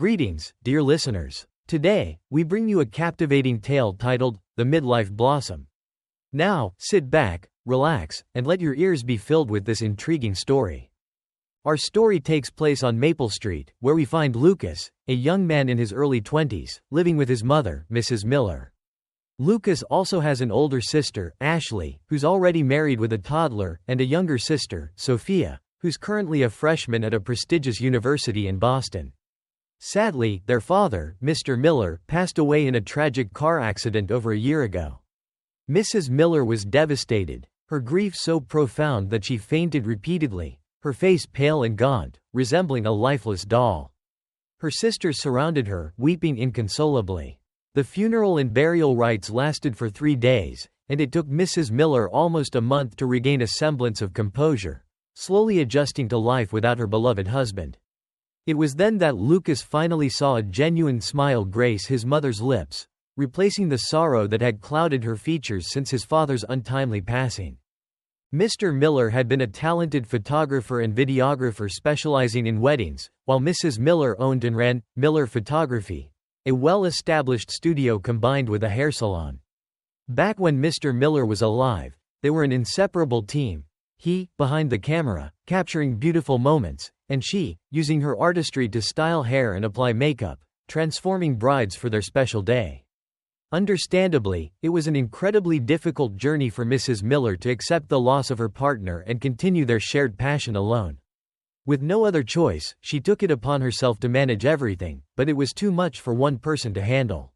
Greetings, dear listeners. Today, we bring you a captivating tale titled, The Midlife Blossom. Now, sit back, relax, and let your ears be filled with this intriguing story. Our story takes place on Maple Street, where we find Lucas, a young man in his early 20s, living with his mother, Mrs. Miller. Lucas also has an older sister, Ashley, who's already married with a toddler, and a younger sister, Sophia, who's currently a freshman at a prestigious university in Boston. Sadly, their father, Mr. Miller, passed away in a tragic car accident over a year ago. Mrs. Miller was devastated, her grief so profound that she fainted repeatedly, her face pale and gaunt, resembling a lifeless doll. Her sisters surrounded her, weeping inconsolably. The funeral and burial rites lasted for 3 days, and it took Mrs. Miller almost a month to regain a semblance of composure, slowly adjusting to life without her beloved husband. It was then that Lucas finally saw a genuine smile grace his mother's lips, replacing the sorrow that had clouded her features since his father's untimely passing. Mr. Miller had been a talented photographer and videographer specializing in weddings, while Mrs. Miller owned and ran Miller Photography, a well-established studio combined with a hair salon. Back when Mr. Miller was alive, they were an inseparable team. He, behind the camera, capturing beautiful moments, and she, using her artistry to style hair and apply makeup, transforming brides for their special day. Understandably, it was an incredibly difficult journey for Mrs. Miller to accept the loss of her partner and continue their shared passion alone. With no other choice, she took it upon herself to manage everything, but it was too much for one person to handle.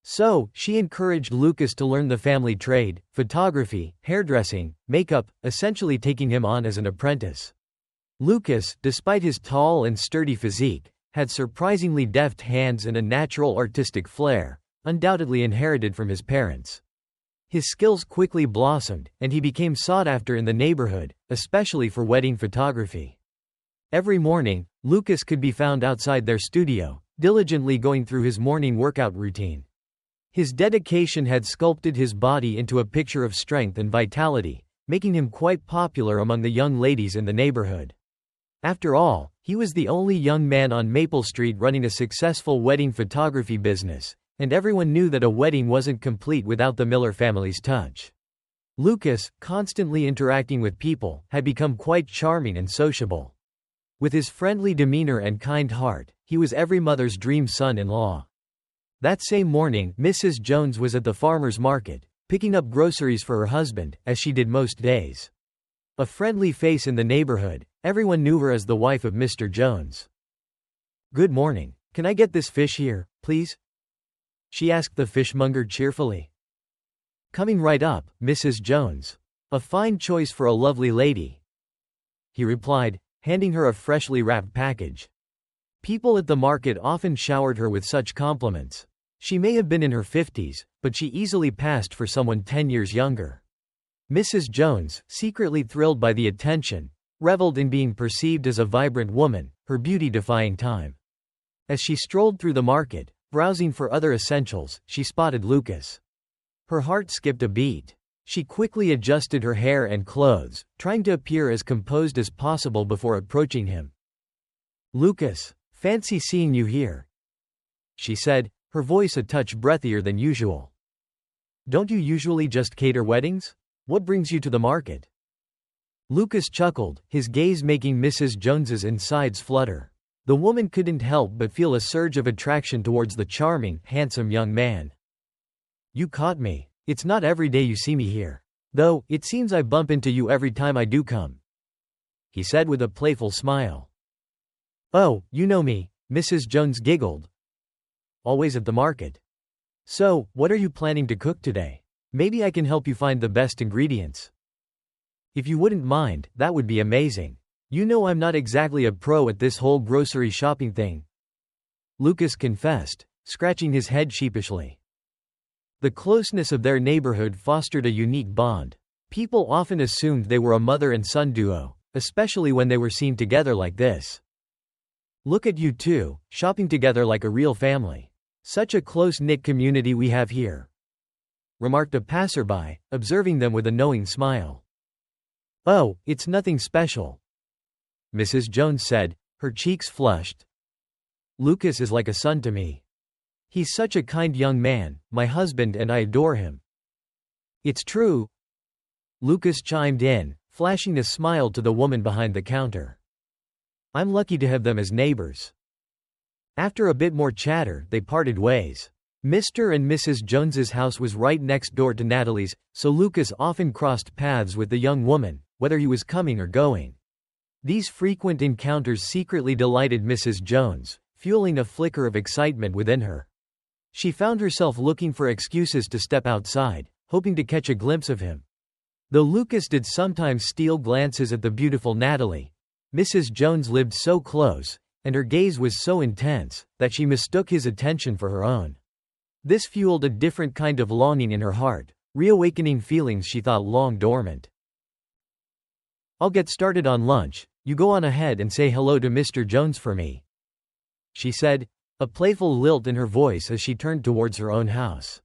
So, she encouraged Lucas to learn the family trade, photography, hairdressing, makeup, essentially taking him on as an apprentice. Lucas, despite his tall and sturdy physique, had surprisingly deft hands and a natural artistic flair, undoubtedly inherited from his parents. His skills quickly blossomed, and he became sought after in the neighborhood, especially for wedding photography. Every morning, Lucas could be found outside their studio, diligently going through his morning workout routine. His dedication had sculpted his body into a picture of strength and vitality, making him quite popular among the young ladies in the neighborhood. After all, he was the only young man on Maple Street running a successful wedding photography business, and everyone knew that a wedding wasn't complete without the Miller family's touch. Lucas, constantly interacting with people, had become quite charming and sociable. With his friendly demeanor and kind heart, he was every mother's dream son-in-law. That same morning, Mrs. Jones was at the farmer's market, picking up groceries for her husband, as she did most days. A friendly face in the neighborhood, everyone knew her as the wife of Mr. Jones. "Good morning. Can I get this fish here, please?" she asked the fishmonger cheerfully. "Coming right up, Mrs. Jones. A fine choice for a lovely lady," he replied, handing her a freshly wrapped package. People at the market often showered her with such compliments. She may have been in her 50s, but she easily passed for someone 10 years younger. Mrs. Jones, secretly thrilled by the attention, reveled in being perceived as a vibrant woman, her beauty defying time. As she strolled through the market, browsing for other essentials, she spotted Lucas. Her heart skipped a beat. She quickly adjusted her hair and clothes, trying to appear as composed as possible before approaching him. "Lucas, fancy seeing you here," she said, her voice a touch breathier than usual. "Don't you usually just cater weddings? What brings you to the market?" Lucas chuckled, his gaze making Mrs. Jones's insides flutter. The woman couldn't help but feel a surge of attraction towards the charming, handsome young man. "You caught me. It's not every day you see me here. Though, it seems I bump into you every time I do come," he said with a playful smile. "Oh, you know me," Mrs. Jones giggled. "Always at the market. So, what are you planning to cook today? Maybe I can help you find the best ingredients." "If you wouldn't mind, that would be amazing. You know I'm not exactly a pro at this whole grocery shopping thing," Lucas confessed, scratching his head sheepishly. The closeness of their neighborhood fostered a unique bond. People often assumed they were a mother and son duo, especially when they were seen together like this. "Look at you two, shopping together like a real family. Such a close-knit community we have here," remarked a passerby, observing them with a knowing smile. "Oh, it's nothing special," Mrs. Jones said, her cheeks flushed. Lucas is like a son to me. He's such a kind young man, my husband, and I adore him. It's true, Lucas chimed in, flashing a smile to the woman behind the counter. I'm lucky to have them as neighbors. After a bit more chatter, they parted ways. Mr. and Mrs. Jones's house was right next door to Natalie's, so Lucas often crossed paths with the young woman, whether he was coming or going. These frequent encounters secretly delighted Mrs. Jones, fueling a flicker of excitement within her. She found herself looking for excuses to step outside, hoping to catch a glimpse of him. Though Lucas did sometimes steal glances at the beautiful Natalie, Mrs. Jones lived so close, and her gaze was so intense, that she mistook his attention for her own. This fueled a different kind of longing in her heart, reawakening feelings she thought long dormant. I'll get started on lunch, you go on ahead and say hello to Mr. Jones for me, she said, a playful lilt in her voice as she turned towards her own house.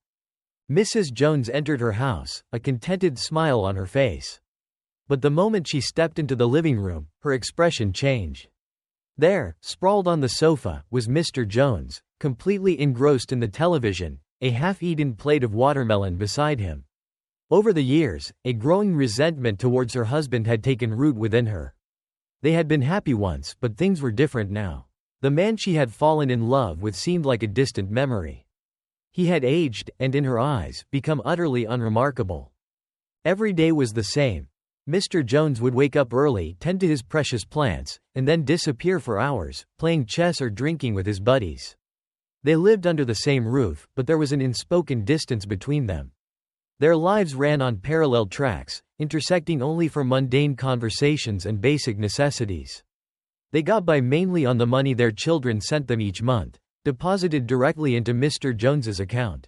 Mrs. Jones entered her house, a contented smile on her face. But the moment she stepped into the living room, her expression changed. There, sprawled on the sofa, was Mr. Jones, completely engrossed in the television, a half-eaten plate of watermelon beside him. Over the years, a growing resentment towards her husband had taken root within her. They had been happy once, but things were different now. The man she had fallen in love with seemed like a distant memory. He had aged, and in her eyes, become utterly unremarkable. Every day was the same. Mr. Jones would wake up early, tend to his precious plants, and then disappear for hours, playing chess or drinking with his buddies. They lived under the same roof, but there was an unspoken distance between them. Their lives ran on parallel tracks, intersecting only for mundane conversations and basic necessities. They got by mainly on the money their children sent them each month, deposited directly into Mr. Jones's account.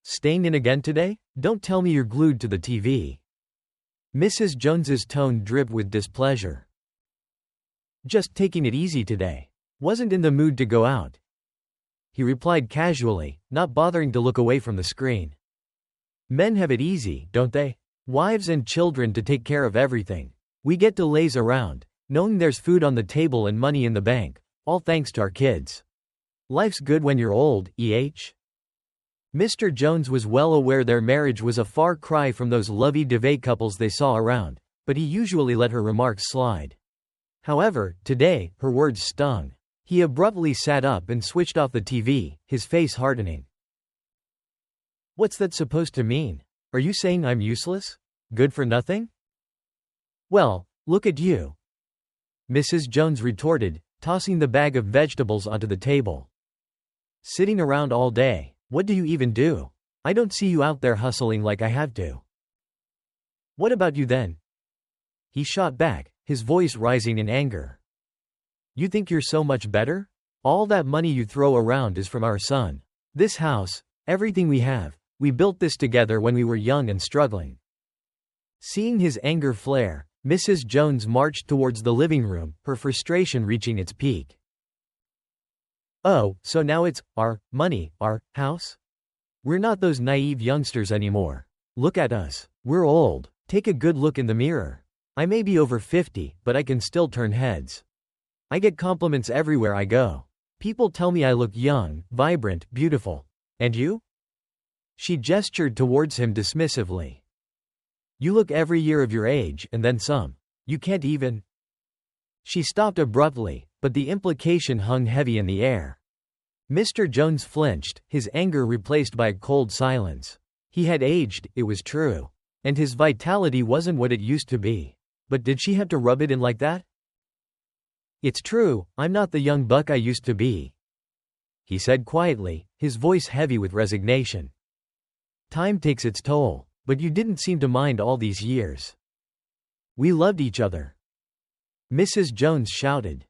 Staying in again today? Don't tell me you're glued to the TV. Mrs. Jones's tone dripped with displeasure. Just taking it easy today. Wasn't in the mood to go out, he replied casually, not bothering to look away from the screen. Men have it easy, don't they? Wives and children to take care of everything. We get to laze around, knowing there's food on the table and money in the bank, all thanks to our kids. Life's good when you're old, Mr. Jones was well aware their marriage was a far cry from those lovey-dovey couples they saw around, but he usually let her remarks slide. However, today, her words stung. He abruptly sat up and switched off the TV, his face hardening. What's that supposed to mean? Are you saying I'm useless? Good for nothing? Well, look at you, Mrs. Jones retorted, tossing the bag of vegetables onto the table. Sitting around all day. What do you even do? I don't see you out there hustling like I have to. What about you then? He shot back, his voice rising in anger. You think you're so much better? All that money you throw around is from our son. This house, everything we have, we built this together when we were young and struggling. Seeing his anger flare, Mrs. Jones marched towards the living room, her frustration reaching its peak. Oh, so now it's our money, our house? We're not those naive youngsters anymore. Look at us. We're old. Take a good look in the mirror. I may be over 50, but I can still turn heads. I get compliments everywhere I go. People tell me I look young, vibrant, beautiful. And you? She gestured towards him dismissively. You look every year of your age, and then some. You can't even. She stopped abruptly, but the implication hung heavy in the air. Mr. Jones flinched, his anger replaced by a cold silence. He had aged, it was true. And his vitality wasn't what it used to be. But did she have to rub it in like that? It's true, I'm not the young buck I used to be, he said quietly, his voice heavy with resignation. Time takes its toll, but you didn't seem to mind all these years. We loved each other, Mrs. Jones shouted.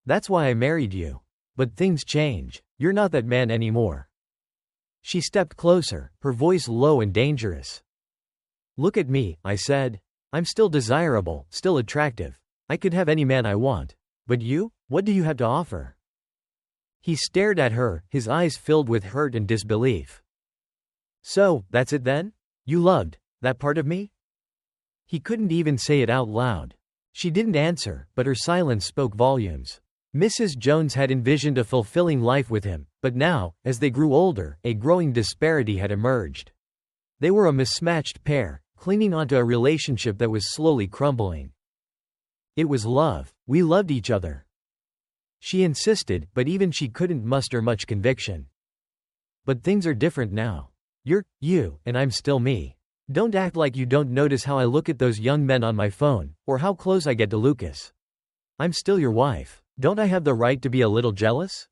That's why I married you. But things change. You're not that man anymore. She stepped closer, her voice low and dangerous. Look at me, I said. I'm still desirable, still attractive. I could have any man I want. But you? What do you have to offer? He stared at her, his eyes filled with hurt and disbelief. So, that's it then? You loved that part of me? He couldn't even say it out loud. She didn't answer, but her silence spoke volumes. Mrs. Jones had envisioned a fulfilling life with him, but now, as they grew older, a growing disparity had emerged. They were a mismatched pair, clinging onto a relationship that was slowly crumbling. It was love. We loved each other, she insisted, but even she couldn't muster much conviction. But things are different now. You're you, and I'm still me. Don't act like you don't notice how I look at those young men on my phone, or how close I get to Lucas. I'm still your wife. Don't I have the right to be a little jealous?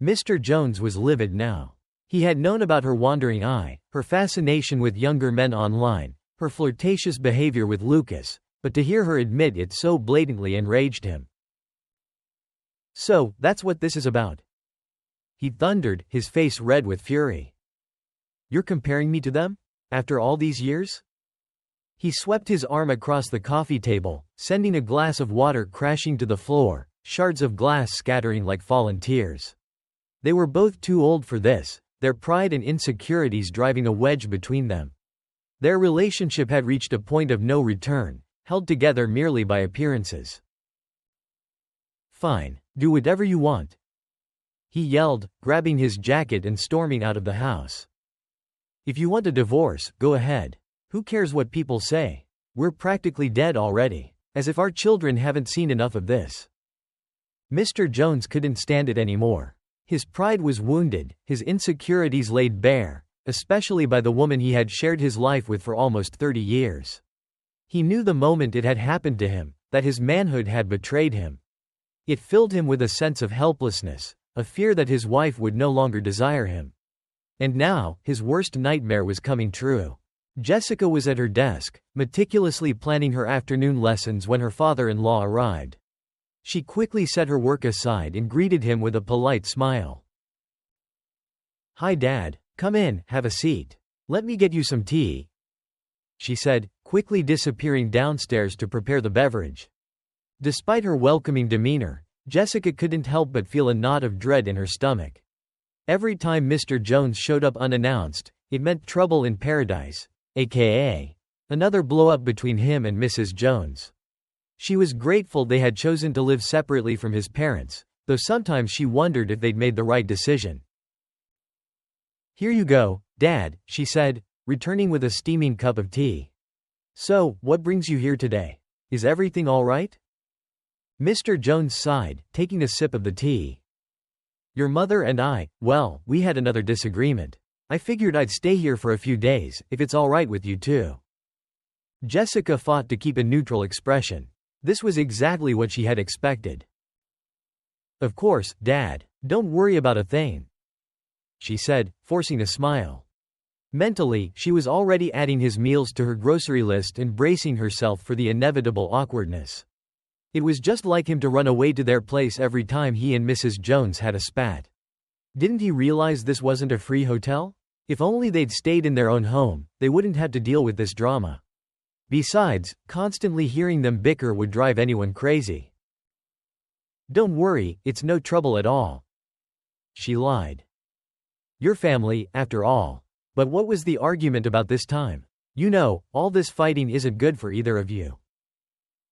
Mr. Jones was livid now. He had known about her wandering eye, her fascination with younger men online, her flirtatious behavior with Lucas, but to hear her admit it so blatantly enraged him. So, that's what this is about? He thundered, his face red with fury. You're comparing me to them? After all these years? He swept his arm across the coffee table, sending a glass of water crashing to the floor, shards of glass scattering like fallen tears. They were both too old for this, their pride and insecurities driving a wedge between them. Their relationship had reached a point of no return, held together merely by appearances. Fine, do whatever you want, he yelled, grabbing his jacket and storming out of the house. If you want a divorce, go ahead. Who cares what people say? We're practically dead already. As if our children haven't seen enough of this. Mr. Jones couldn't stand it anymore. His pride was wounded, his insecurities laid bare, especially by the woman he had shared his life with for almost 30 years. He knew the moment it had happened to him, that his manhood had betrayed him. It filled him with a sense of helplessness, a fear that his wife would no longer desire him. And now, his worst nightmare was coming true. Jessica was at her desk, meticulously planning her afternoon lessons when her father-in-law arrived. She quickly set her work aside and greeted him with a polite smile. Hi Dad, come in, have a seat. Let me get you some tea, she said, quickly disappearing downstairs to prepare the beverage. Despite her welcoming demeanor, Jessica couldn't help but feel a knot of dread in her stomach. Every time Mr. Jones showed up unannounced, it meant trouble in paradise, aka another blow-up between him and Mrs. Jones. She was grateful they had chosen to live separately from his parents, though sometimes she wondered if they'd made the right decision. Here you go, Dad, she said, returning with a steaming cup of tea. So, what brings you here today? Is everything all right? Mr. Jones sighed, taking a sip of the tea. Your mother and I, well, we had another disagreement. I figured I'd stay here for a few days, if it's all right with you too. Jessica fought to keep a neutral expression. This was exactly what she had expected. Of course, Dad, don't worry about a thing, she said, forcing a smile. Mentally, she was already adding his meals to her grocery list and bracing herself for the inevitable awkwardness. It was just like him to run away to their place every time he and Mrs. Jones had a spat. Didn't he realize this wasn't a free hotel? If only they'd stayed in their own home, they wouldn't have to deal with this drama. Besides, constantly hearing them bicker would drive anyone crazy. Don't worry, it's no trouble at all, she lied. Your family, after all. But what was the argument about this time? You know, all this fighting isn't good for either of you.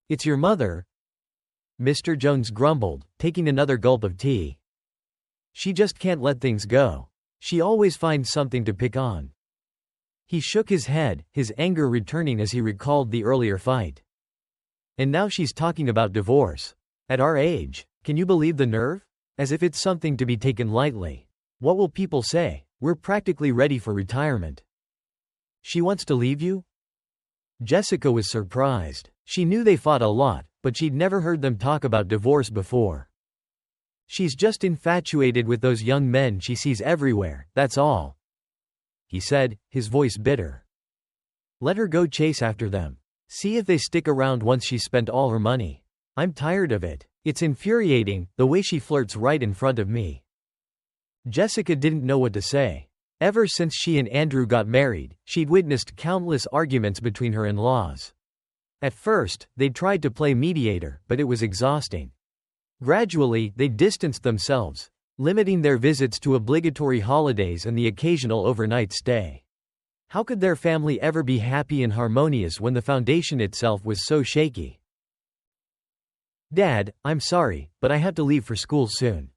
It's your mother, Mr. Jones grumbled, taking another gulp of tea. She just can't let things go. She always finds something to pick on. He shook his head, his anger returning as he recalled the earlier fight. And now she's talking about divorce. At our age, can you believe the nerve? As if it's something to be taken lightly. What will people say? We're practically ready for retirement. She wants to leave you? Jessica was surprised. She knew they fought a lot, but she'd never heard them talk about divorce before. She's just infatuated with those young men she sees everywhere, that's all, he said, his voice bitter. Let her go chase after them. See if they stick around once she's spent all her money. I'm tired of it. It's infuriating, the way she flirts right in front of me. Jessica didn't know what to say. Ever since she and Andrew got married, she'd witnessed countless arguments between her in-laws. At first, they'd tried to play mediator, but it was exhausting. Gradually, they distanced themselves, limiting their visits to obligatory holidays and the occasional overnight stay. How could their family ever be happy and harmonious when the foundation itself was so shaky? Dad, I'm sorry, but I have to leave for school soon.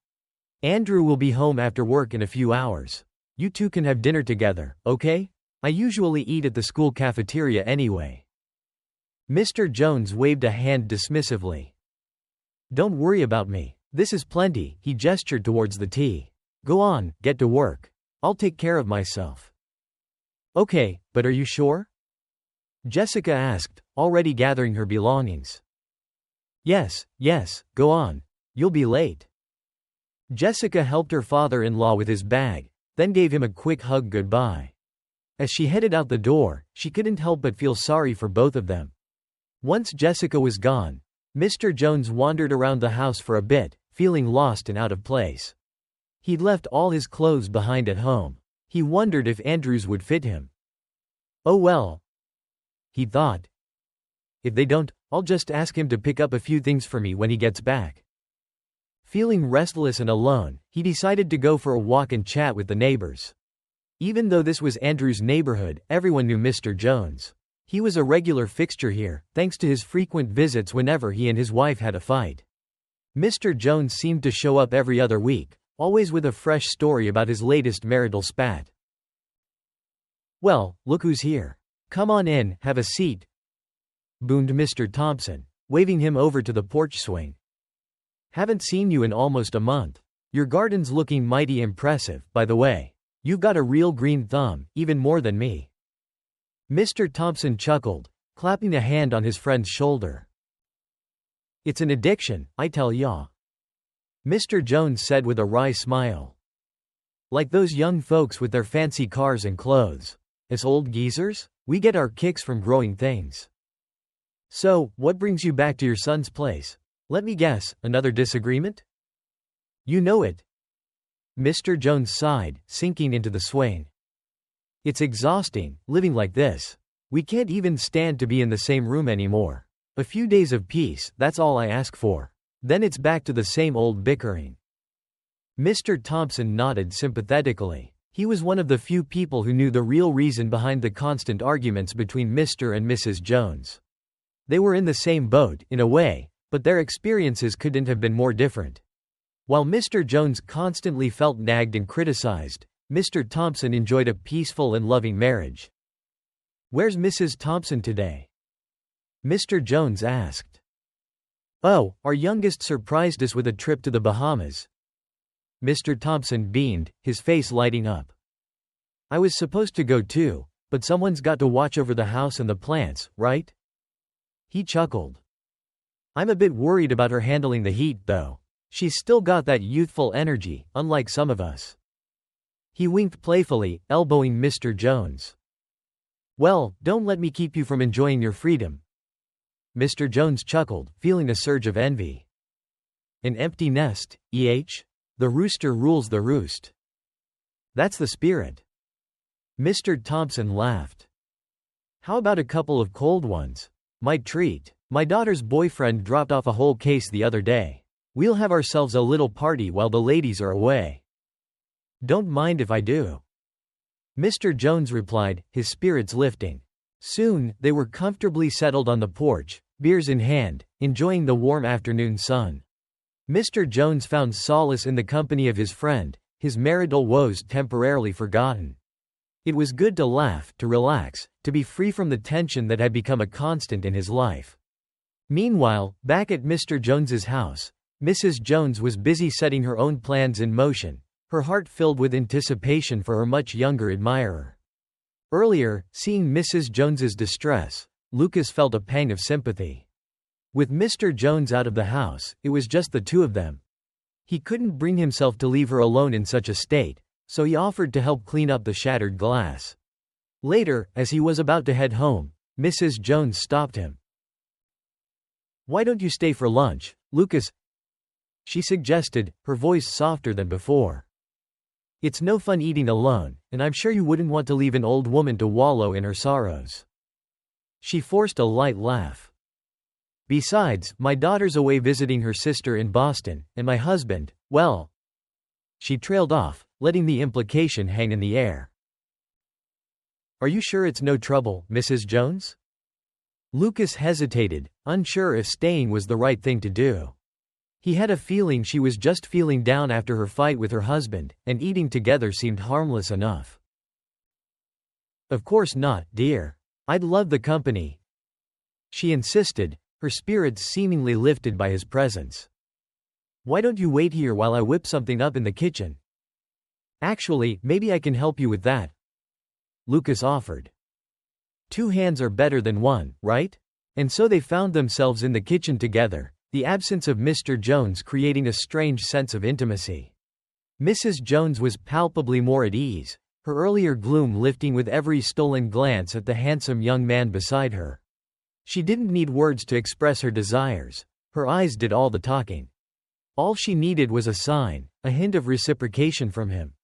Andrew will be home after work in a few hours. You two can have dinner together, okay? I usually eat at the school cafeteria anyway. Mr. Jones waved a hand dismissively. Don't worry about me. This is plenty, he gestured towards the tea. Go on, get to work. I'll take care of myself. Okay, but are you sure? Jessica asked, already gathering her belongings. Yes, go on. You'll be late. Jessica helped her father-in-law with his bag, then gave him a quick hug goodbye. As she headed out the door, she couldn't help but feel sorry for both of them. Once Jessica was gone, Mr. Jones wandered around the house for a bit, feeling lost and out of place. He'd left all his clothes behind at home. He wondered if Andrew's would fit him. Oh well, he thought. If they don't, I'll just ask him to pick up a few things for me when he gets back. Feeling restless and alone, he decided to go for a walk and chat with the neighbors. Even though this was Andrew's neighborhood, everyone knew Mr. Jones. He was a regular fixture here, thanks to his frequent visits whenever he and his wife had a fight. Mr. Jones seemed to show up every other week, always with a fresh story about his latest marital spat. Well, look who's here. Come on in, have a seat, boomed Mr. Thompson, waving him over to the porch swing. Haven't seen you in almost a month. Your garden's looking mighty impressive, by the way. You've got a real green thumb, even more than me. Mr. Thompson chuckled, clapping a hand on his friend's shoulder. It's an addiction, I tell ya. Mr. Jones said with a wry smile. Like those young folks with their fancy cars and clothes. Us old geezers, we get our kicks from growing things. So, what brings you back to your son's place? Let me guess, another disagreement? You know it. Mr. Jones sighed, sinking into the swing. It's exhausting, living like this. We can't even stand to be in the same room anymore. A few days of peace, that's all I ask for. Then it's back to the same old bickering. Mr. Thompson nodded sympathetically. He was one of the few people who knew the real reason behind the constant arguments between Mr. and Mrs. Jones. They were in the same boat, in a way, but their experiences couldn't have been more different. While Mr. Jones constantly felt nagged and criticized, Mr. Thompson enjoyed a peaceful and loving marriage. Where's Mrs. Thompson today? Mr. Jones asked. Oh, our youngest surprised us with a trip to the Bahamas. Mr. Thompson beamed, his face lighting up. I was supposed to go too, but someone's got to watch over the house and the plants, right? He chuckled. I'm a bit worried about her handling the heat, though. She's still got that youthful energy, unlike some of us. He winked playfully, elbowing Mr. Jones. Well, don't let me keep you from enjoying your freedom. Mr. Jones chuckled, feeling a surge of envy. An empty nest, The rooster rules the roost. That's the spirit. Mr. Thompson laughed. How about a couple of cold ones? Might treat. My daughter's boyfriend dropped off a whole case the other day. We'll have ourselves a little party while the ladies are away. Don't mind if I do. Mr. Jones replied, his spirits lifting. Soon, they were comfortably settled on the porch, beers in hand, enjoying the warm afternoon sun. Mr. Jones found solace in the company of his friend, his marital woes temporarily forgotten. It was good to laugh, to relax, to be free from the tension that had become a constant in his life. Meanwhile, back at Mr. Jones's house, Mrs. Jones was busy setting her own plans in motion, her heart filled with anticipation for her much younger admirer. Earlier, seeing Mrs. Jones's distress, Lucas felt a pang of sympathy. With Mr. Jones out of the house, it was just the two of them. He couldn't bring himself to leave her alone in such a state, so he offered to help clean up the shattered glass. Later, as he was about to head home, Mrs. Jones stopped him. Why don't you stay for lunch, Lucas? She suggested, her voice softer than before. It's no fun eating alone, and I'm sure you wouldn't want to leave an old woman to wallow in her sorrows. She forced a light laugh. Besides, my daughter's away visiting her sister in Boston, and my husband, well. She trailed off, letting the implication hang in the air. Are you sure it's no trouble, Mrs. Jones? Lucas hesitated, unsure if staying was the right thing to do. He had a feeling she was just feeling down after her fight with her husband, and eating together seemed harmless enough. "Of course not, dear. I'd love the company," she insisted, her spirits seemingly lifted by his presence. "Why don't you wait here while I whip something up in the kitchen? Actually, maybe I can help you with that," Lucas offered. Two hands are better than one, right? And so they found themselves in the kitchen together, the absence of Mr. Jones creating a strange sense of intimacy. Mrs. Jones was palpably more at ease, her earlier gloom lifting with every stolen glance at the handsome young man beside her. She didn't need words to express her desires, her eyes did all the talking. All she needed was a sign, a hint of reciprocation from him.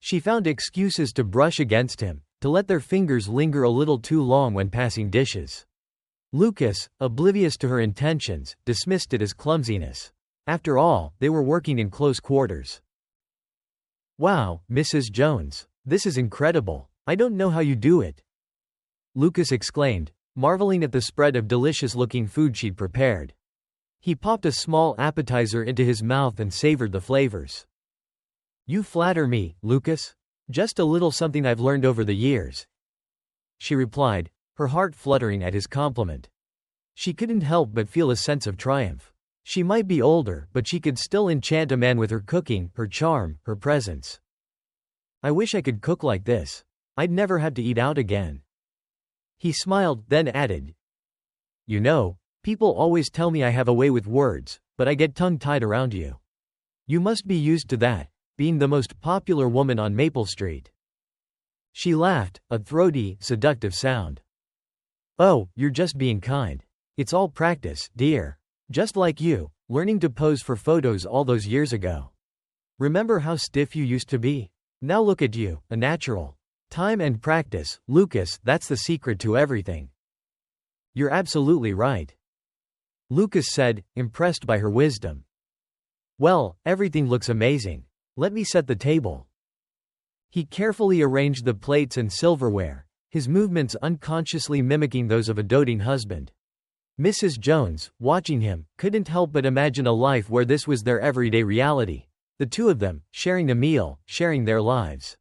She found excuses to brush against him, to let their fingers linger a little too long when passing dishes. Lucas, oblivious to her intentions, dismissed it as clumsiness. After all, they were working in close quarters. "Wow, Mrs. Jones, this is incredible. I don't know how you do it," Lucas exclaimed, marveling at the spread of delicious-looking food she'd prepared. He popped a small appetizer into his mouth and savored the flavors. "You flatter me, Lucas. Just a little something I've learned over the years," she replied, her heart fluttering at his compliment. She couldn't help but feel a sense of triumph. She might be older, but she could still enchant a man with her cooking, her charm, her presence. "I wish I could cook like this. I'd never have to eat out again." He smiled, then added, "You know, people always tell me I have a way with words, but I get tongue-tied around you. You must be used to that, being the most popular woman on Maple Street." She laughed, a throaty, seductive sound. "Oh, you're just being kind. It's all practice, dear. Just like you, learning to pose for photos all those years ago. Remember how stiff you used to be? Now look at you, a natural. Time and practice, Lucas, that's the secret to everything." "You're absolutely right," Lucas said, impressed by her wisdom. "Well, everything looks amazing. Let me set the table." He carefully arranged the plates and silverware, his movements unconsciously mimicking those of a doting husband. Mrs. Jones, watching him, couldn't help but imagine a life where this was their everyday reality. The two of them, sharing a meal, sharing their lives.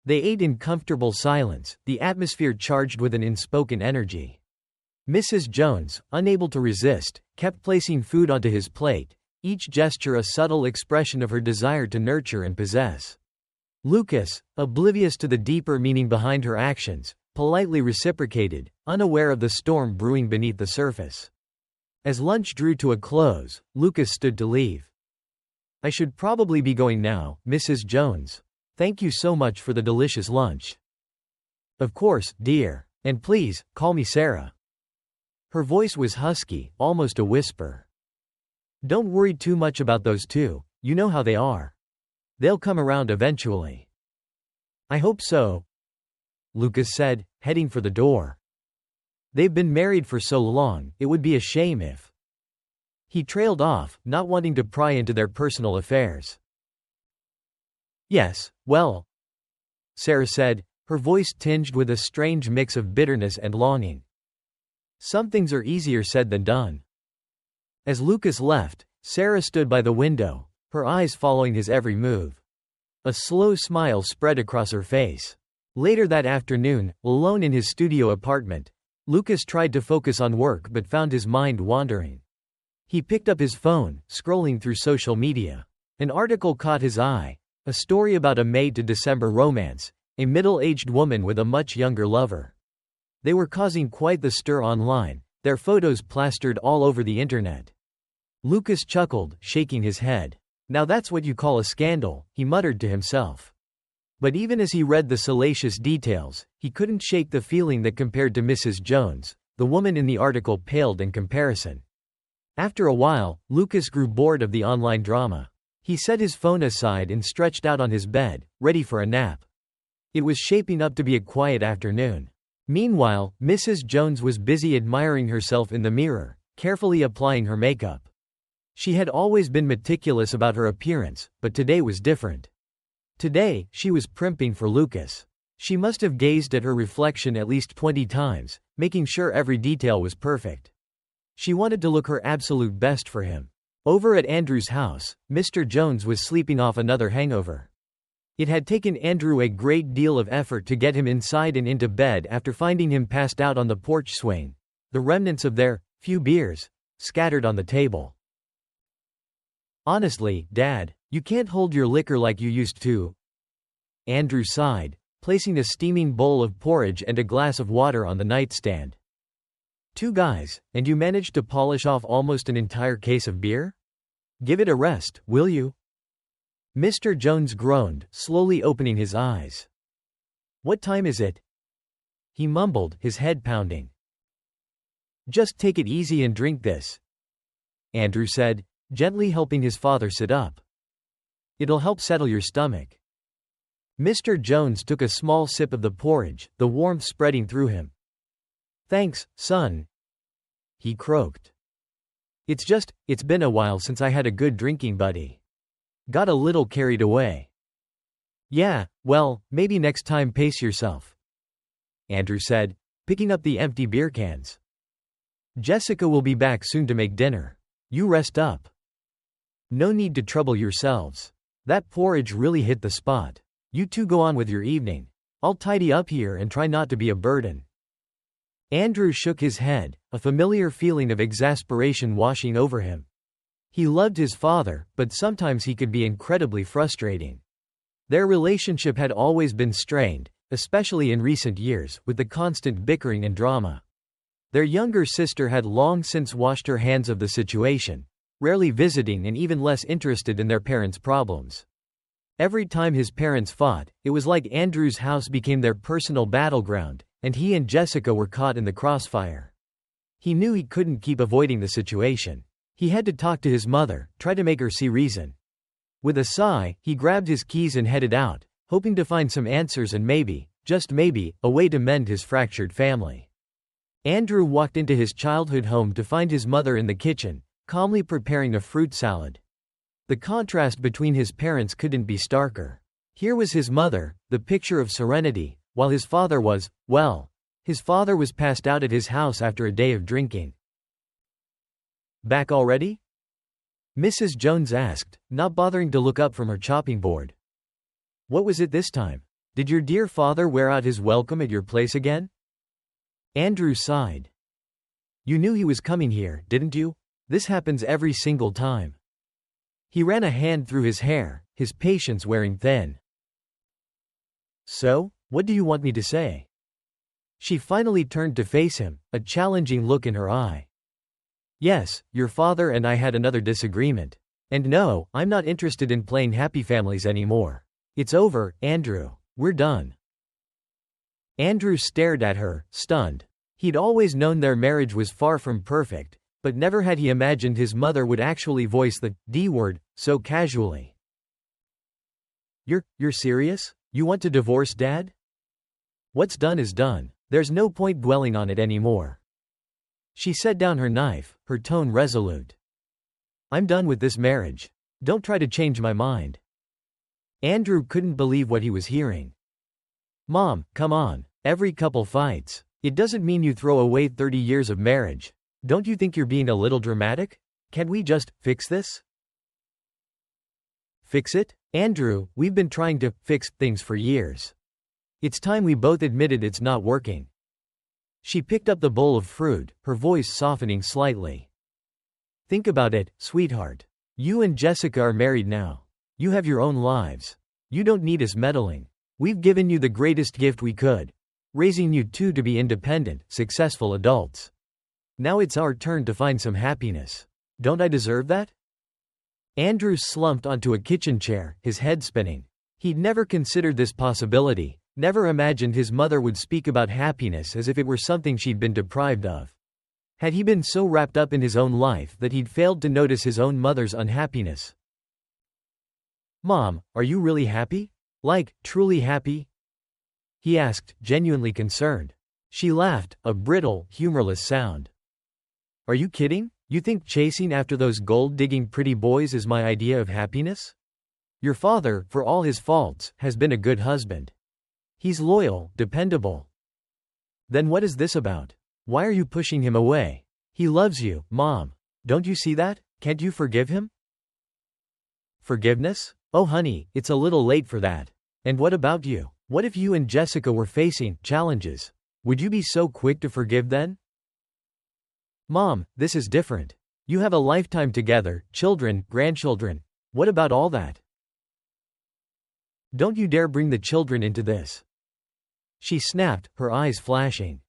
They ate in comfortable silence, the atmosphere charged with an unspoken energy. Mrs. Jones, unable to resist, kept placing food onto his plate, each gesture a subtle expression of her desire to nurture and possess. Lucas, oblivious to the deeper meaning behind her actions, politely reciprocated, unaware of the storm brewing beneath the surface. As lunch drew to a close, Lucas stood to leave. "I should probably be going now, Mrs. Jones. Thank you so much for the delicious lunch." "Of course, dear. And please, call me Sarah." Her voice was husky, almost a whisper. "Don't worry too much about those two, you know how they are. They'll come around eventually." "I hope so," Lucas said, heading for the door. They've been married for so long, it would be a shame if... He trailed off, not wanting to pry into their personal affairs. "Yes, well," Sarah said, her voice tinged with a strange mix of bitterness and longing. "Some things are easier said than done." As Lucas left, Sarah stood by the window, her eyes following his every move. A slow smile spread across her face. Later that afternoon, alone in his studio apartment, Lucas tried to focus on work but found his mind wandering. He picked up his phone, scrolling through social media. An article caught his eye, a story about a May to December romance, a middle-aged woman with a much younger lover. They were causing quite the stir online, their photos plastered all over the internet. Lucas chuckled, shaking his head. "Now that's what you call a scandal," he muttered to himself. But even as he read the salacious details, he couldn't shake the feeling that compared to Mrs. Jones, the woman in the article paled in comparison. After a while, Lucas grew bored of the online drama. He set his phone aside and stretched out on his bed, ready for a nap. It was shaping up to be a quiet afternoon. Meanwhile, Mrs. Jones was busy admiring herself in the mirror, carefully applying her makeup. She had always been meticulous about her appearance, but today was different. Today, she was primping for Lucas. She must have gazed at her reflection at least 20 times, making sure every detail was perfect. She wanted to look her absolute best for him. Over at Andrew's house, Mr. Jones was sleeping off another hangover. It had taken Andrew a great deal of effort to get him inside and into bed after finding him passed out on the porch swing, the remnants of their few beers scattered on the table. "Honestly, Dad, you can't hold your liquor like you used to." Andrew sighed, placing a steaming bowl of porridge and a glass of water on the nightstand. "2 guys, and you managed to polish off almost an entire case of beer? Give it a rest, will you?" Mr. Jones groaned, slowly opening his eyes. "What time is it?" he mumbled, his head pounding. "Just take it easy and drink this," Andrew said, gently helping his father sit up. "It'll help settle your stomach." Mr. Jones took a small sip of the porridge, the warmth spreading through him. "Thanks, son," he croaked. It's been a while since I had a good drinking buddy. Got a little carried away." "Yeah, well, maybe next time pace yourself," Andrew said, picking up the empty beer cans. "Jessica will be back soon to make dinner. You rest up. No need to trouble yourselves. That porridge really hit the spot. You two go on with your evening. I'll tidy up here and try not to be a burden." Andrew shook his head, a familiar feeling of exasperation washing over him. He loved his father, but sometimes he could be incredibly frustrating. Their relationship had always been strained, especially in recent years, with the constant bickering and drama. Their younger sister had long since washed her hands of the situation, rarely visiting and even less interested in their parents' problems. Every time his parents fought, it was like Andrew's house became their personal battleground, and he and Jessica were caught in the crossfire. He knew he couldn't keep avoiding the situation. He had to talk to his mother, try to make her see reason. With a sigh, he grabbed his keys and headed out, hoping to find some answers and maybe, just maybe, a way to mend his fractured family. Andrew walked into his childhood home to find his mother in the kitchen, calmly preparing a fruit salad. The contrast between his parents couldn't be starker. Here was his mother, the picture of serenity, while his father was, well, his father was passed out at his house after a day of drinking. "Back already?" Mrs. Jones asked, not bothering to look up from her chopping board. "What was it this time? Did your dear father wear out his welcome at your place again?" Andrew sighed. "You knew he was coming here, didn't you? This happens every single time." He ran a hand through his hair, his patience wearing thin. "So, what do you want me to say?" She finally turned to face him, a challenging look in her eye. "Yes, your father and I had another disagreement. And no, I'm not interested in playing happy families anymore. It's over, Andrew. We're done." Andrew stared at her, stunned. He'd always known their marriage was far from perfect, but never had he imagined his mother would actually voice the D word so casually. You're serious? You want to divorce, Dad?" "What's done is done. There's no point dwelling on it anymore." She set down her knife, her tone resolute. "I'm done with this marriage. Don't try to change my mind." Andrew couldn't believe what he was hearing. "Mom, come on. Every couple fights. It doesn't mean you throw away 30 years of marriage. Don't you think you're being a little dramatic? Can't we just fix this?" "Fix it? Andrew, we've been trying to fix things for years. It's time we both admitted it's not working." She picked up the bowl of fruit, her voice softening slightly. "Think about it, sweetheart. You and Jessica are married now. You have your own lives. You don't need us meddling. We've given you the greatest gift we could, raising you two to be independent, successful adults. Now it's our turn to find some happiness. Don't I deserve that?" Andrew slumped onto a kitchen chair, his head spinning. He'd never considered this possibility, never imagined his mother would speak about happiness as if it were something she'd been deprived of. Had he been so wrapped up in his own life that he'd failed to notice his own mother's unhappiness? "Mom, are you really happy? Like, truly happy?" he asked, genuinely concerned. She laughed, a brittle, humorless sound. "Are you kidding? You think chasing after those gold-digging pretty boys is my idea of happiness? Your father, for all his faults, has been a good husband. He's loyal, dependable. Then what is this about? Why are you pushing him away? He loves you, Mom. Don't you see that? Can't you forgive him? Forgiveness? Oh honey, it's a little late for that. And what about you? What if you and Jessica were facing challenges? Would you be so quick to forgive then? Mom, this is different. You have a lifetime together, children, grandchildren. What about all that? Don't you dare bring the children into this. She snapped, her eyes flashing.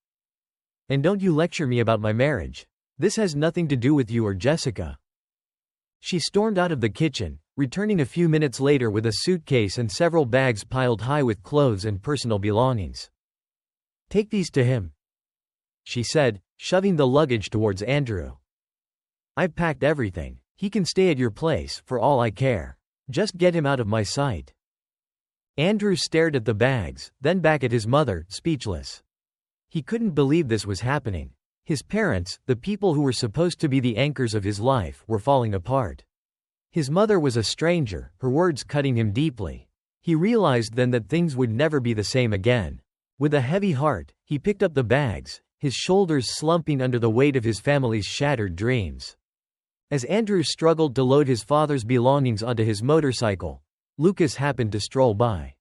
And don't you lecture me about my marriage. This has nothing to do with you or Jessica. She stormed out of the kitchen, returning a few minutes later with a suitcase and several bags piled high with clothes and personal belongings. Take these to him, she said, shoving the luggage towards Andrew. I've packed everything. He can stay at your place, for all I care. Just get him out of my sight. Andrew stared at the bags, then back at his mother, speechless. He couldn't believe this was happening. His parents, the people who were supposed to be the anchors of his life, were falling apart. His mother was a stranger, her words cutting him deeply. He realized then that things would never be the same again. With a heavy heart, he picked up the bags, his shoulders slumping under the weight of his family's shattered dreams. As Andrew struggled to load his father's belongings onto his motorcycle, Lucas happened to stroll by.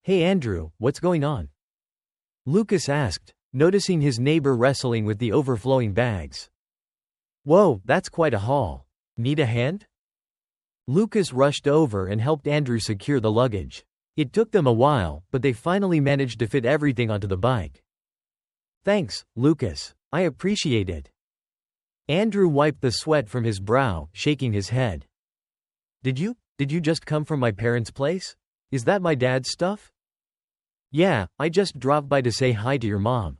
Hey Andrew, what's going on? Lucas asked, noticing his neighbor wrestling with the overflowing bags. Whoa, that's quite a haul. Need a hand? Lucas rushed over and helped Andrew secure the luggage. It took them a while, but they finally managed to fit everything onto the bike. Thanks, Lucas. I appreciate it. Andrew wiped the sweat from his brow, shaking his head. Did you just come from my parents' place? Is that my dad's stuff? Yeah, I just dropped by to say hi to your mom.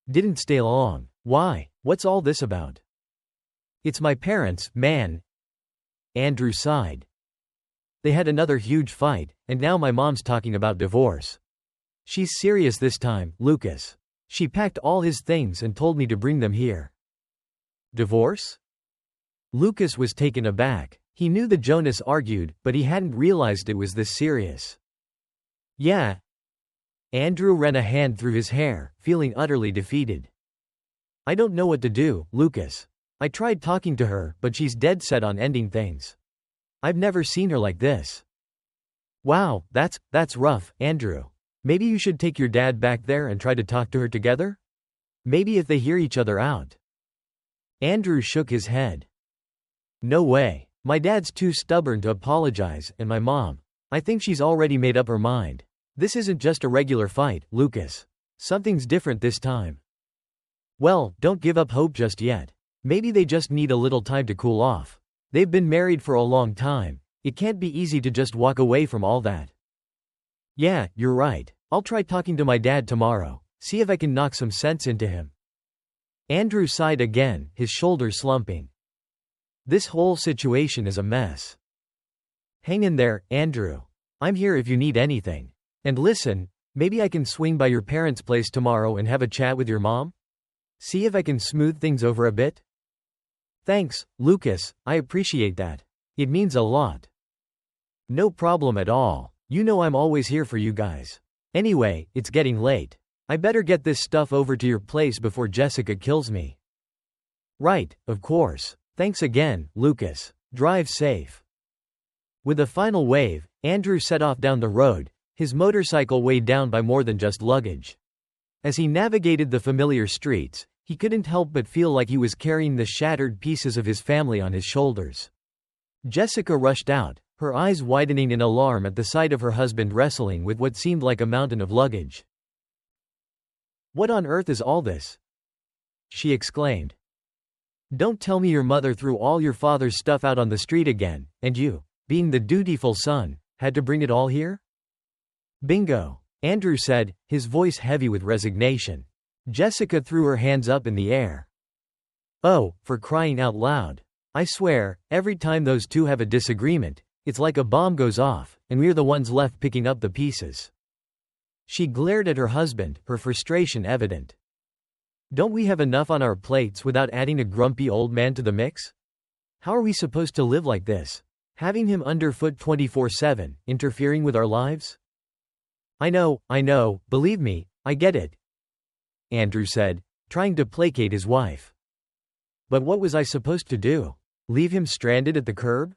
Didn't stay long. Why? What's all this about? It's my parents, man. Andrew sighed. They had another huge fight, and now my mom's talking about divorce. She's serious this time, Lucas. She packed all his things and told me to bring them here. Divorce? Lucas was taken aback. He knew the Jonas argued, but he hadn't realized it was this serious. Yeah. Andrew ran a hand through his hair, feeling utterly defeated. I don't know what to do, Lucas. I tried talking to her, but she's dead set on ending things. I've never seen her like this. Wow, that's rough, Andrew. Maybe you should take your dad back there and try to talk to her together? Maybe if they hear each other out. Andrew shook his head. No way. My dad's too stubborn to apologize, and my mom. I think she's already made up her mind. This isn't just a regular fight, Lucas. Something's different this time. Well, don't give up hope just yet. Maybe they just need a little time to cool off. They've been married for a long time. It can't be easy to just walk away from all that. Yeah, you're right. I'll try talking to my dad tomorrow. See if I can knock some sense into him. Andrew sighed again, his shoulders slumping. This whole situation is a mess. Hang in there, Andrew. I'm here if you need anything. And listen, maybe I can swing by your parents' place tomorrow and have a chat with your mom? See if I can smooth things over a bit? Thanks, Lucas, I appreciate that. It means a lot. No problem at all. You know I'm always here for you guys. Anyway, it's getting late. I better get this stuff over to your place before Jessica kills me. Right, of course. Thanks again, Lucas. Drive safe. With a final wave, Andrew set off down the road, his motorcycle weighed down by more than just luggage. As he navigated the familiar streets, he couldn't help but feel like he was carrying the shattered pieces of his family on his shoulders. Jessica rushed out, her eyes widening in alarm at the sight of her husband wrestling with what seemed like a mountain of luggage. What on earth is all this? She exclaimed. Don't tell me your mother threw all your father's stuff out on the street again, and you, being the dutiful son, had to bring it all here? Bingo, Andrew said, his voice heavy with resignation. Jessica threw her hands up in the air. Oh, for crying out loud. I swear, every time those two have a disagreement, it's like a bomb goes off, and we're the ones left picking up the pieces. She glared at her husband, her frustration evident. Don't we have enough on our plates without adding a grumpy old man to the mix? How are we supposed to live like this? Having him underfoot 24/7, interfering with our lives? I know, believe me, I get it," Andrew said, trying to placate his wife. "But what was I supposed to do? Leave him stranded at the curb?"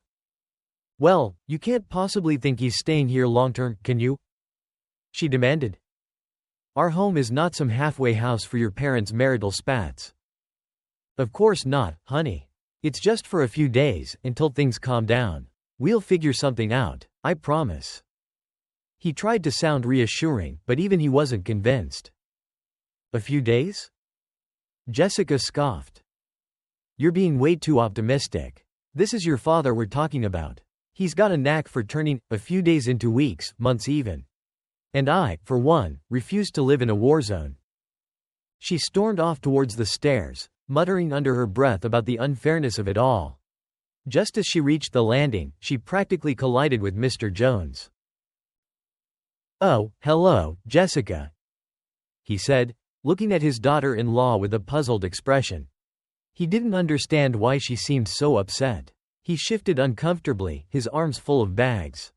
"Well, you can't possibly think he's staying here long-term, can you?" she demanded. "Our home is not some halfway house for your parents' marital spats." "Of course not, honey. It's just for a few days, until things calm down. We'll figure something out, I promise." He tried to sound reassuring, but even he wasn't convinced. "A few days?" Jessica scoffed. "You're being way too optimistic. This is your father we're talking about. He's got a knack for turning a few days into weeks, months even. And I, for one, refuse to live in a war zone." She stormed off towards the stairs, muttering under her breath about the unfairness of it all. Just as she reached the landing, she practically collided with Mr. Jones. "Oh, hello, Jessica," he said, looking at his daughter-in-law with a puzzled expression. He didn't understand why she seemed so upset. He shifted uncomfortably, his arms full of bags.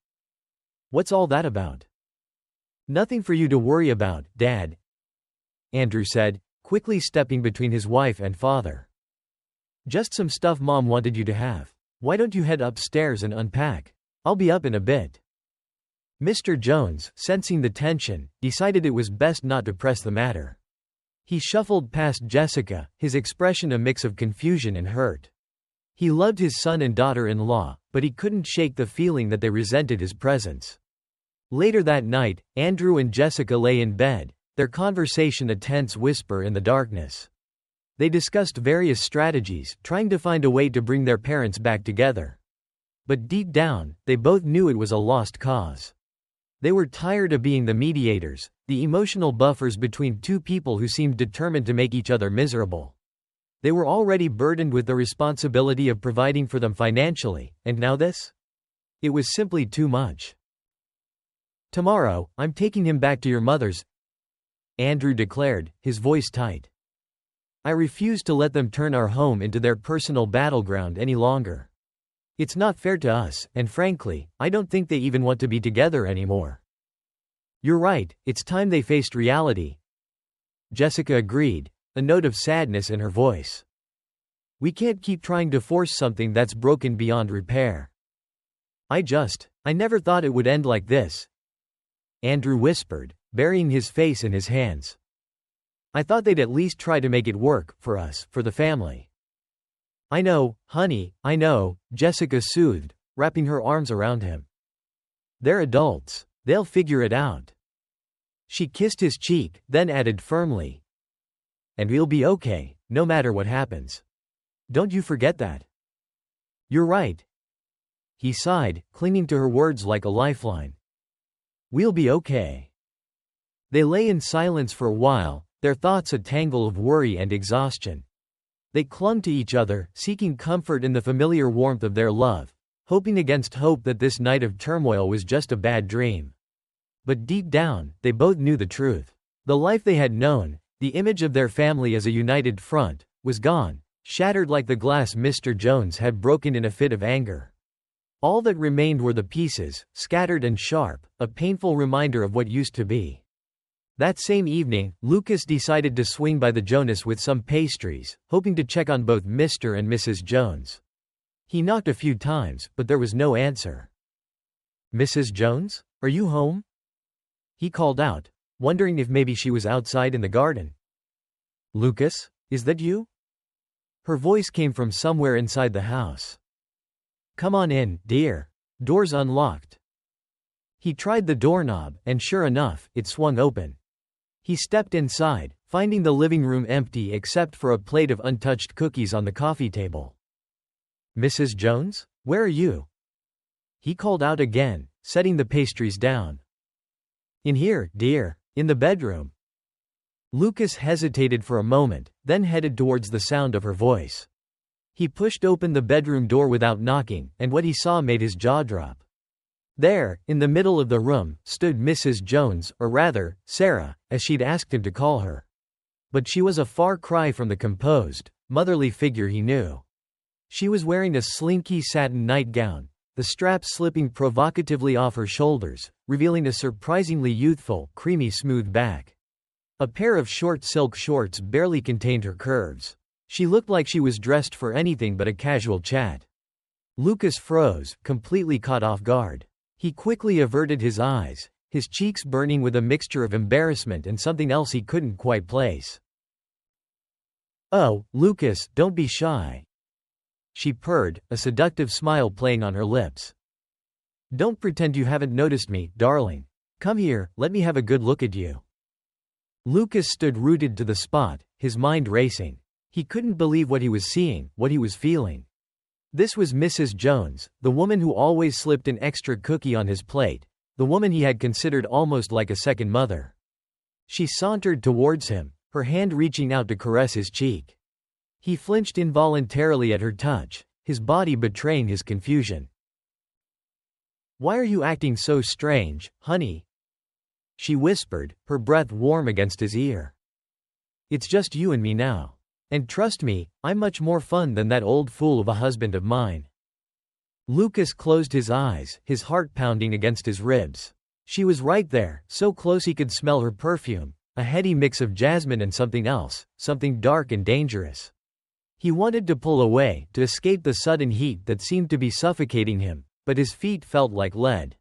"What's all that about?" "Nothing for you to worry about, Dad," Andrew said, quickly stepping between his wife and father. "Just some stuff Mom wanted you to have. Why don't you head upstairs and unpack? I'll be up in a bit." Mr. Jones, sensing the tension, decided it was best not to press the matter. He shuffled past Jessica, his expression a mix of confusion and hurt. He loved his son and daughter-in-law, but he couldn't shake the feeling that they resented his presence. Later that night, Andrew and Jessica lay in bed, their conversation a tense whisper in the darkness. They discussed various strategies, trying to find a way to bring their parents back together. But deep down, they both knew it was a lost cause. They were tired of being the mediators, the emotional buffers between two people who seemed determined to make each other miserable. They were already burdened with the responsibility of providing for them financially, and now this? It was simply too much. "Tomorrow, I'm taking him back to your mother's," Andrew declared, his voice tight. "I refuse to let them turn our home into their personal battleground any longer. It's not fair to us, and frankly, I don't think they even want to be together anymore." "You're right, it's time they faced reality," Jessica agreed, a note of sadness in her voice. "We can't keep trying to force something that's broken beyond repair." I never thought it would end like this," Andrew whispered, burying his face in his hands. "I thought they'd at least try to make it work, for us, for the family." "I know, honey, I know," Jessica soothed, wrapping her arms around him. "They're adults. They'll figure it out." She kissed his cheek, then added firmly, "And we'll be okay, no matter what happens. Don't you forget that." "You're right," he sighed, clinging to her words like a lifeline. "We'll be okay." They lay in silence for a while, their thoughts a tangle of worry and exhaustion. They clung to each other, seeking comfort in the familiar warmth of their love, hoping against hope that this night of turmoil was just a bad dream. But deep down, they both knew the truth. The life they had known, the image of their family as a united front, was gone, shattered like the glass Mr. Jones had broken in a fit of anger. All that remained were the pieces, scattered and sharp, a painful reminder of what used to be. That same evening, Lucas decided to swing by the Jonas with some pastries, hoping to check on both Mr. and Mrs. Jones. He knocked a few times, but there was no answer. "Mrs. Jones? Are you home?" he called out, wondering if maybe she was outside in the garden. "Lucas, is that you?" Her voice came from somewhere inside the house. "Come on in, dear. Door's unlocked." He tried the doorknob, and sure enough, it swung open. He stepped inside, finding the living room empty except for a plate of untouched cookies on the coffee table. "Mrs. Jones? Where are you?" he called out again, setting the pastries down. "In here, dear. In the bedroom." Lucas hesitated for a moment, then headed towards the sound of her voice. He pushed open the bedroom door without knocking, and what he saw made his jaw drop. There, in the middle of the room, stood Mrs. Jones, or rather, Sarah, as she'd asked him to call her. But she was a far cry from the composed, motherly figure he knew. She was wearing a slinky satin nightgown, the straps slipping provocatively off her shoulders, revealing a surprisingly youthful, creamy smooth back. A pair of short silk shorts barely contained her curves. She looked like she was dressed for anything but a casual chat. Lucas froze, completely caught off guard. He quickly averted his eyes, his cheeks burning with a mixture of embarrassment and something else he couldn't quite place. "Oh, Lucas, don't be shy," she purred, a seductive smile playing on her lips. "Don't pretend you haven't noticed me, darling. Come here, let me have a good look at you." Lucas stood rooted to the spot, his mind racing. He couldn't believe what he was seeing, what he was feeling. This was Mrs. Jones, the woman who always slipped an extra cookie on his plate, the woman he had considered almost like a second mother. She sauntered towards him, her hand reaching out to caress his cheek. He flinched involuntarily at her touch, his body betraying his confusion. "Why are you acting so strange, honey?" she whispered, her breath warm against his ear. "It's just you and me now. And trust me, I'm much more fun than that old fool of a husband of mine." Lucas closed his eyes, his heart pounding against his ribs. She was right there, so close he could smell her perfume, a heady mix of jasmine and something else, something dark and dangerous. He wanted to pull away, to escape the sudden heat that seemed to be suffocating him, but his feet felt like lead.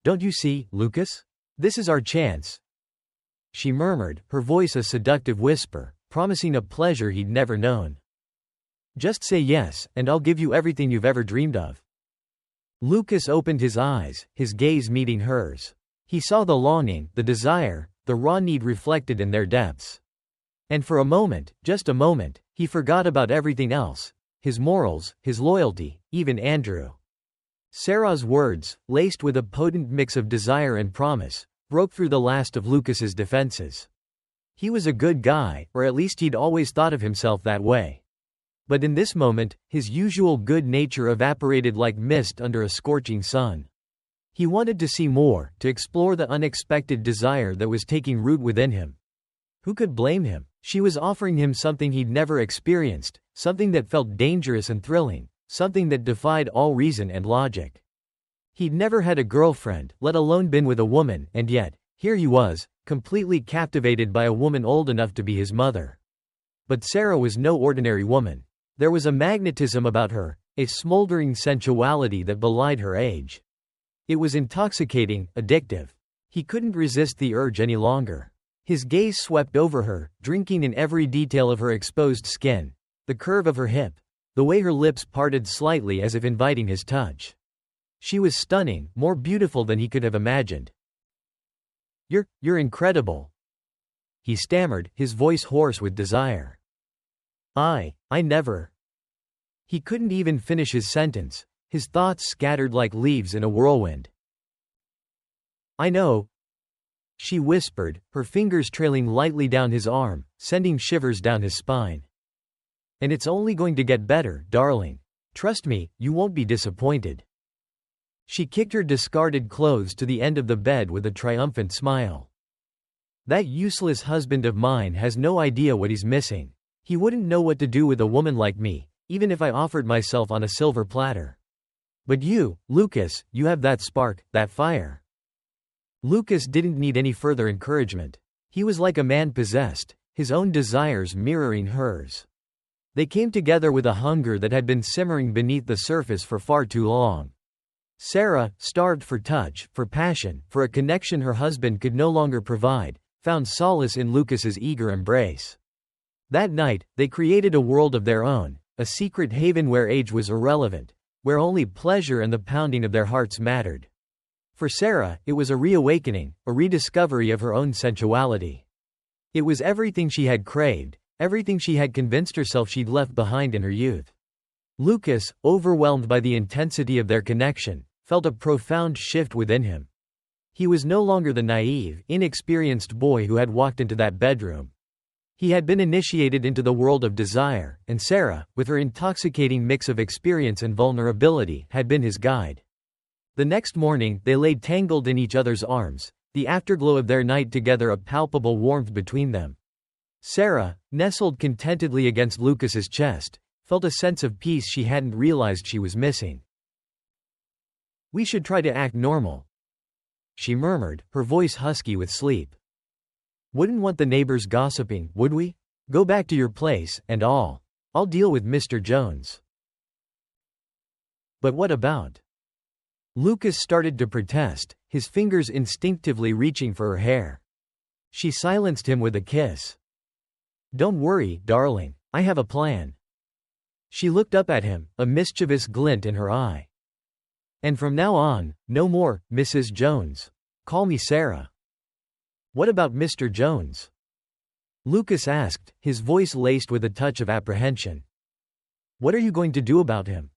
"Don't you see, Lucas? This is our chance," she murmured, her voice a seductive whisper, promising a pleasure he'd never known. "Just say yes, and I'll give you everything you've ever dreamed of." Lucas opened his eyes, his gaze meeting hers. He saw the longing, the desire, the raw need reflected in their depths. And for a moment, just a moment, he forgot about everything else, his morals, his loyalty, even Andrew. Sarah's words, laced with a potent mix of desire and promise, broke through the last of Lucas's defenses. He was a good guy, or at least he'd always thought of himself that way. But in this moment, his usual good nature evaporated like mist under a scorching sun. He wanted to see more, to explore the unexpected desire that was taking root within him. Who could blame him? She was offering him something he'd never experienced, something that felt dangerous and thrilling, something that defied all reason and logic. He'd never had a girlfriend, let alone been with a woman, and yet, here he was, completely captivated by a woman old enough to be his mother. But Sarah was no ordinary woman. There was a magnetism about her, a smoldering sensuality that belied her age. It was intoxicating, addictive. He couldn't resist the urge any longer. His gaze swept over her, drinking in every detail of her exposed skin, the curve of her hip, the way her lips parted slightly as if inviting his touch. She was stunning, more beautiful than he could have imagined. You're incredible," he stammered, his voice hoarse with desire. I never." He couldn't even finish his sentence, his thoughts scattered like leaves in a whirlwind. "I know," she whispered, her fingers trailing lightly down his arm, sending shivers down his spine. "And it's only going to get better, darling. Trust me, you won't be disappointed." She kicked her discarded clothes to the end of the bed with a triumphant smile. "That useless husband of mine has no idea what he's missing. He wouldn't know what to do with a woman like me, even if I offered myself on a silver platter. But you, Lucas, you have that spark, that fire." Lucas didn't need any further encouragement. He was like a man possessed, his own desires mirroring hers. They came together with a hunger that had been simmering beneath the surface for far too long. Sarah, starved for touch, for passion, for a connection her husband could no longer provide, found solace in Lucas's eager embrace. That night, they created a world of their own, a secret haven where age was irrelevant, where only pleasure and the pounding of their hearts mattered. For Sarah, it was a reawakening, a rediscovery of her own sensuality. It was everything she had craved, everything she had convinced herself she'd left behind in her youth. Lucas, overwhelmed by the intensity of their connection, felt a profound shift within him. He was no longer the naive, inexperienced boy who had walked into that bedroom. He had been initiated into the world of desire, and Sarah, with her intoxicating mix of experience and vulnerability, had been his guide. The next morning, they lay tangled in each other's arms, the afterglow of their night together a palpable warmth between them. Sarah, nestled contentedly against Lucas's chest, felt a sense of peace she hadn't realized she was missing. We should try to act normal, she murmured, her voice husky with sleep. Wouldn't want the neighbors gossiping, would we? Go back to your place, and I'll deal with Mr. Jones. But what about? Lucas started to protest, his fingers instinctively reaching for her hair. She silenced him with a kiss. Don't worry, darling, I have a plan. She looked up at him, a mischievous glint in her eye. And from now on, no more, Mrs. Jones. Call me Sarah. What about Mr. Jones? Lucas asked, his voice laced with a touch of apprehension. What are you going to do about him?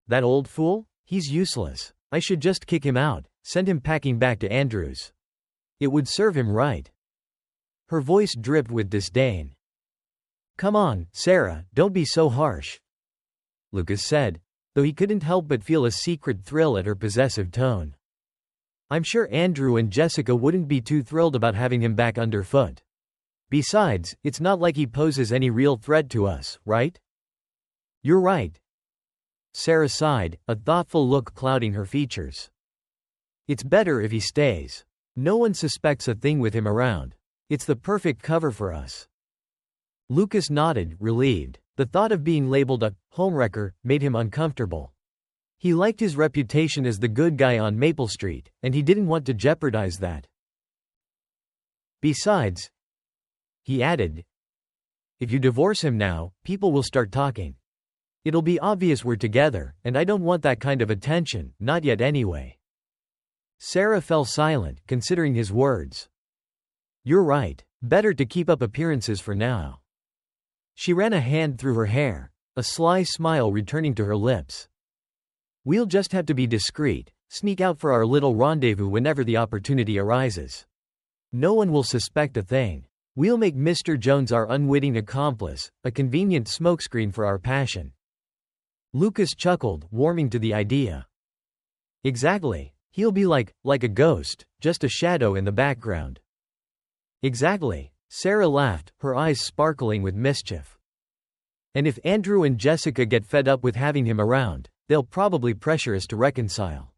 That old fool? He's useless. I should just kick him out, send him packing back to Andrews. It would serve him right. Her voice dripped with disdain. Come on, Sarah, don't be so harsh, Lucas said, though he couldn't help but feel a secret thrill at her possessive tone. I'm sure Andrew and Jessica wouldn't be too thrilled about having him back underfoot. Besides, it's not like he poses any real threat to us, right? You're right. Sarah sighed, a thoughtful look clouding her features. It's better if he stays. No one suspects a thing with him around. It's the perfect cover for us. Lucas nodded, relieved. The thought of being labeled a homewrecker made him uncomfortable. He liked his reputation as the good guy on Maple Street, and he didn't want to jeopardize that. Besides, he added, if you divorce him now, people will start talking. It'll be obvious we're together, and I don't want that kind of attention, not yet anyway. Sarah fell silent, considering his words. You're right. Better to keep up appearances for now. She ran a hand through her hair, a sly smile returning to her lips. We'll just have to be discreet, sneak out for our little rendezvous whenever the opportunity arises. No one will suspect a thing. We'll make Mr. Jones our unwitting accomplice, a convenient smokescreen for our passion. Lucas chuckled, warming to the idea. Exactly. He'll be like a ghost, just a shadow in the background. Exactly. Sarah laughed, her eyes sparkling with mischief. And if Andrew and Jessica get fed up with having him around, they'll probably pressure us to reconcile.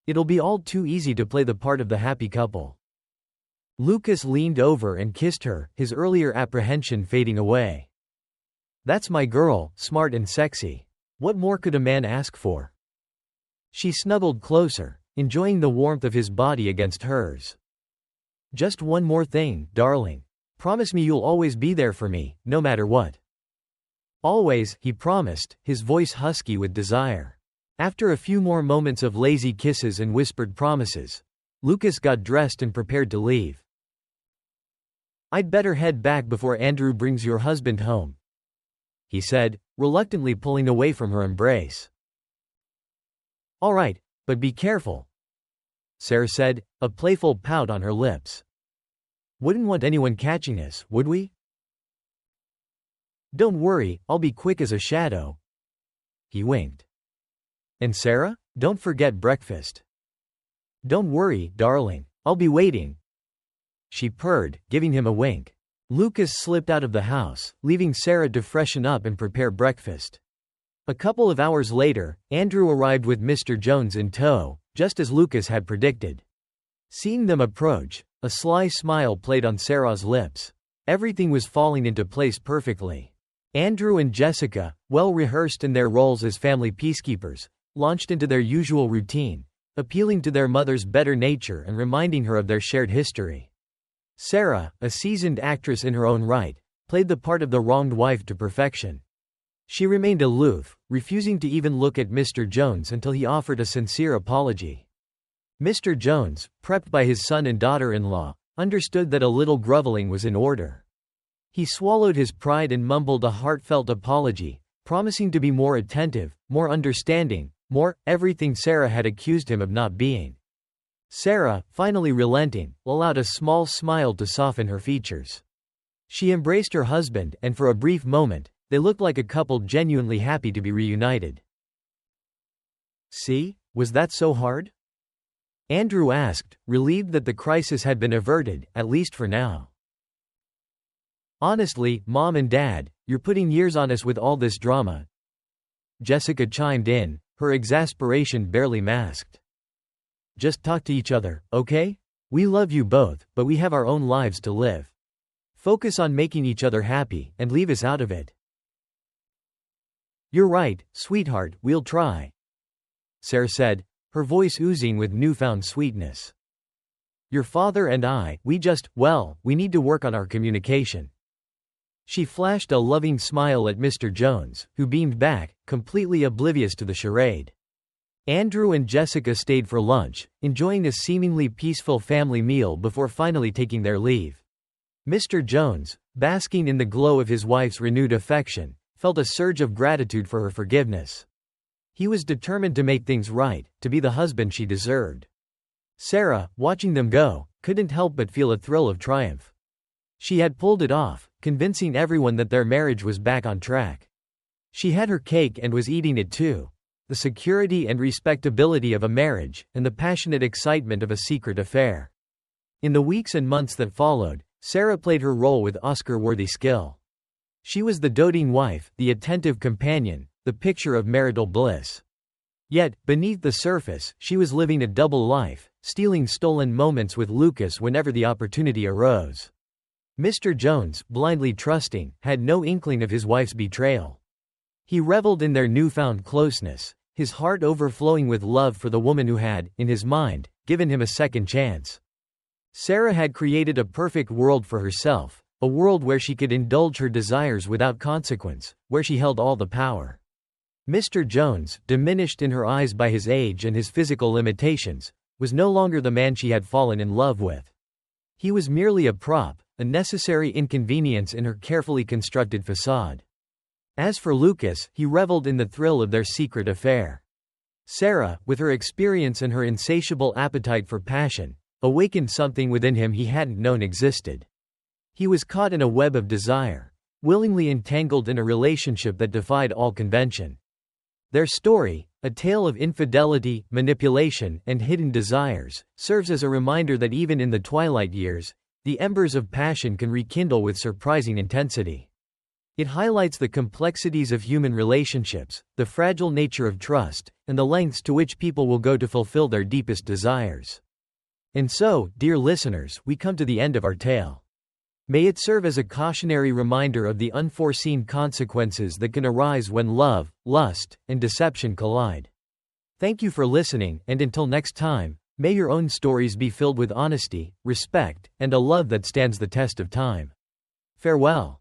It'll be all too easy to play the part of the happy couple. Lucas leaned over and kissed her, his earlier apprehension fading away. That's my girl, smart and sexy. What more could a man ask for? She snuggled closer, enjoying the warmth of his body against hers. Just one more thing, darling. Promise me you'll always be there for me, no matter what. Always, he promised, his voice husky with desire. After a few more moments of lazy kisses and whispered promises, Lucas got dressed and prepared to leave. I'd better head back before Andrew brings your husband home, he said, reluctantly pulling away from her embrace. All right, but be careful, Sarah said, a playful pout on her lips. Wouldn't want anyone catching us, would we? Don't worry, I'll be quick as a shadow. He winked. And Sarah, don't forget breakfast. Don't worry, darling, I'll be waiting. She purred, giving him a wink. Lucas slipped out of the house, leaving Sarah to freshen up and prepare breakfast. A couple of hours later, Andrew arrived with Mr. Jones in tow, just as Lucas had predicted. Seeing them approach, a sly smile played on Sarah's lips. Everything was falling into place perfectly. Andrew and Jessica, well rehearsed in their roles as family peacekeepers, launched into their usual routine, appealing to their mother's better nature and reminding her of their shared history. Sarah, a seasoned actress in her own right, played the part of the wronged wife to perfection. She remained aloof, refusing to even look at Mr. Jones until he offered a sincere apology. Mr. Jones, prepped by his son and daughter-in-law, understood that a little groveling was in order. He swallowed his pride and mumbled a heartfelt apology, promising to be more attentive, more understanding, more everything Sarah had accused him of not being. Sarah, finally relenting, allowed a small smile to soften her features. She embraced her husband, and for a brief moment, they looked like a couple genuinely happy to be reunited. See, was that so hard? Andrew asked, relieved that the crisis had been averted, at least for now. Honestly, Mom and Dad, you're putting years on us with all this drama. Jessica chimed in, her exasperation barely masked. "Just talk to each other, okay? We love you both, but we have our own lives to live. Focus on making each other happy, and leave us out of it." "You're right, sweetheart, we'll try," Sarah said, her voice oozing with newfound sweetness. "Your father and I, we need to work on our communication." She flashed a loving smile at Mr. Jones, who beamed back, completely oblivious to the charade. Andrew and Jessica stayed for lunch, enjoying a seemingly peaceful family meal before finally taking their leave. Mr. Jones, basking in the glow of his wife's renewed affection, felt a surge of gratitude for her forgiveness. He was determined to make things right, to be the husband she deserved. Sarah, watching them go, couldn't help but feel a thrill of triumph. She had pulled it off, convincing everyone that their marriage was back on track. She had her cake and was eating it too. The security and respectability of a marriage, and the passionate excitement of a secret affair. In the weeks and months that followed, Sarah played her role with Oscar-worthy skill. She was the doting wife, the attentive companion, the picture of marital bliss. Yet, beneath the surface, she was living a double life, stealing stolen moments with Lucas whenever the opportunity arose. Mr. Jones, blindly trusting, had no inkling of his wife's betrayal. He reveled in their newfound closeness, his heart overflowing with love for the woman who had, in his mind, given him a second chance. Sarah had created a perfect world for herself, a world where she could indulge her desires without consequence, where she held all the power. Mr. Jones, diminished in her eyes by his age and his physical limitations, was no longer the man she had fallen in love with. He was merely a prop, a necessary inconvenience in her carefully constructed facade. As for Lucas, he reveled in the thrill of their secret affair. Sarah, with her experience and her insatiable appetite for passion, awakened something within him he hadn't known existed. He was caught in a web of desire, willingly entangled in a relationship that defied all convention. Their story, a tale of infidelity, manipulation, and hidden desires, serves as a reminder that even in the twilight years, the embers of passion can rekindle with surprising intensity. It highlights the complexities of human relationships, the fragile nature of trust, and the lengths to which people will go to fulfill their deepest desires. And so, dear listeners, we come to the end of our tale. May it serve as a cautionary reminder of the unforeseen consequences that can arise when love, lust, and deception collide. Thank you for listening, and until next time, may your own stories be filled with honesty, respect, and a love that stands the test of time. Farewell.